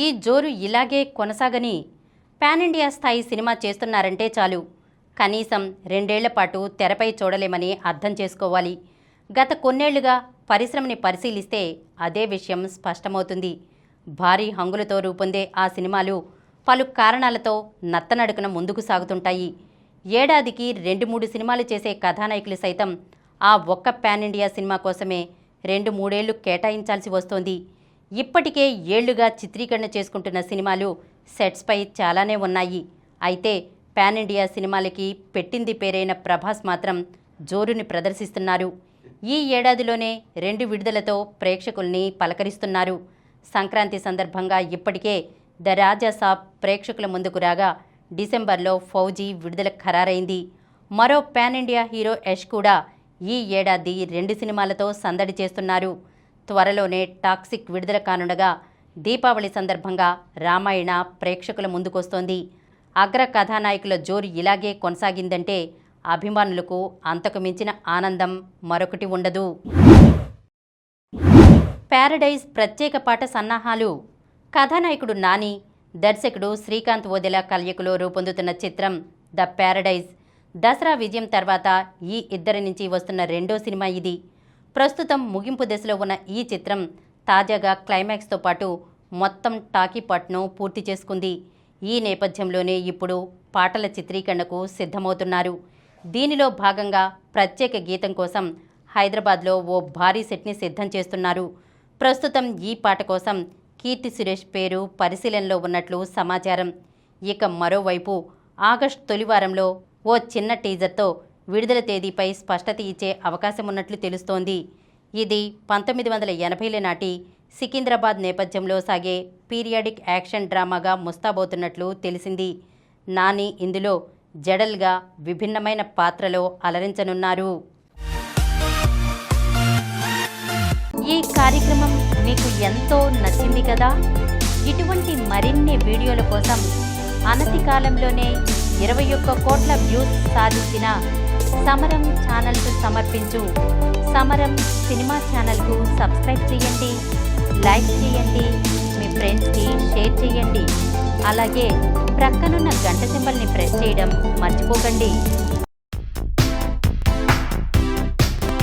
ఈ జోరు ఇలాగే కొనసాగని పాన్ ఇండియా స్థాయి సినిమా చేస్తున్నారంటే చాలు, కనీసం 2 ఏళ్ల పాటు తెరపై చూడలేమని అర్థం చేసుకోవాలి. గత కొన్నేళ్లుగా పరిశ్రమని పరిశీలిస్తే అదే విషయం స్పష్టమవుతుంది. భారీ హంగులతో రూపొందే ఆ సినిమాలు పలు కారణాలతో నత్తనడుకున ముందుకు సాగుతుంటాయి. ఏడాదికి 2-3 సినిమాలు చేసే కథానాయకులు సైతం ఆ ఒక్క పాన్ ఇండియా సినిమా కోసమే 2-3 ఏళ్లు కేటాయించాల్సి వస్తోంది. ఇప్పటికే ఏళ్లుగా చిత్రీకరణ చేసుకుంటున్న సినిమాలు సెట్స్పై చాలానే ఉన్నాయి. అయితే పాన్ ఇండియా సినిమాలకి పెట్టింది పేరైన ప్రభాస్ మాత్రం జోరుని ప్రదర్శిస్తున్నారు. ఈ ఏడాదిలోనే 2 విడుదలతో ప్రేక్షకుల్ని పలకరిస్తున్నారు. సంక్రాంతి సందర్భంగా ఇప్పటికే ద రాజా సాబ్ ప్రేక్షకుల ముందుకు రాగా, డిసెంబర్లో ఫౌజీ విడుదల ఖరారైంది. మరో పాన్ ఇండియా హీరో యష్ కూడా ఈ ఏడాది 2 సినిమాలతో సందడి చేస్తున్నారు. త్వరలోనే టాక్సిక్ విడుదల కానుండగా, దీపావళి సందర్భంగా రామాయణ ప్రేక్షకుల ముందుకొస్తోంది. అగ్ర కథానాయకుల జోరు ఇలాగే కొనసాగిందంటే అభిమానులకు అంతకు మించిన ఆనందం మరొకటి ఉండదు. ప్యారడైజ్ ప్రత్యేక పాట సన్నాహాలు. కథానాయకుడు నాని, దర్శకుడు శ్రీకాంత్ ఓదెల కలయికలో రూపొందుతున్న చిత్రం ద ప్యారడైజ్. దసరా విజయం తర్వాత ఈ ఇద్దరి నుంచి వస్తున్న 2వ సినిమా ఇది. ప్రస్తుతం ముగింపు దశలో ఉన్న ఈ చిత్రం తాజాగా క్లైమాక్స్తో పాటు మొత్తం టాకీపాట్ను పూర్తి చేసుకుంది. ఈ నేపథ్యంలోనే ఇప్పుడు పాటల చిత్రీకరణకు సిద్ధమవుతున్నారు. దీనిలో భాగంగా ప్రత్యేక గీతం కోసం హైదరాబాద్లో ఓ భారీ సెట్ని సిద్ధం చేస్తున్నారు. ప్రస్తుతం ఈ పాట కోసం కీర్తి సురేష్ పేరు పరిశీలనలో ఉన్నట్లు సమాచారం. ఇక మరోవైపు ఆగస్టు తొలి వారంలో ఓ చిన్న టీజర్తో విడుదల తేదీపై స్పష్టత ఇచ్చే అవకాశం ఉన్నట్లు తెలుస్తోంది. ఇది 1980ల నాటి సికింద్రాబాద్ నేపథ్యంలో సాగే పీరియాడిక్ యాక్షన్ డ్రామాగా ముస్తాబోతున్నట్లు తెలిసింది. నాని ఇందులో జడల్గా విభిన్నమైన పాత్రలో అలరించనున్నారు. ఈ కార్యక్రమం మీకు ఎంతో నచ్చింది కదా. ఇటువంటి మరిన్ని వీడియోల కోసం అనతి కాలంలోనే 21 కోట్ల వ్యూస్ సాధించిన సమరం ఛానల్కు సమర్పించు సమరం సినిమా ఛానల్కు సబ్స్క్రైబ్ చేయండి, లైక్ చేయండి, మీ ఫ్రెండ్స్కి షేర్ చేయండి. అలాగే ప్రక్కనున్న గంట సింబల్ని ప్రెస్ చేయడం మర్చిపోకండి.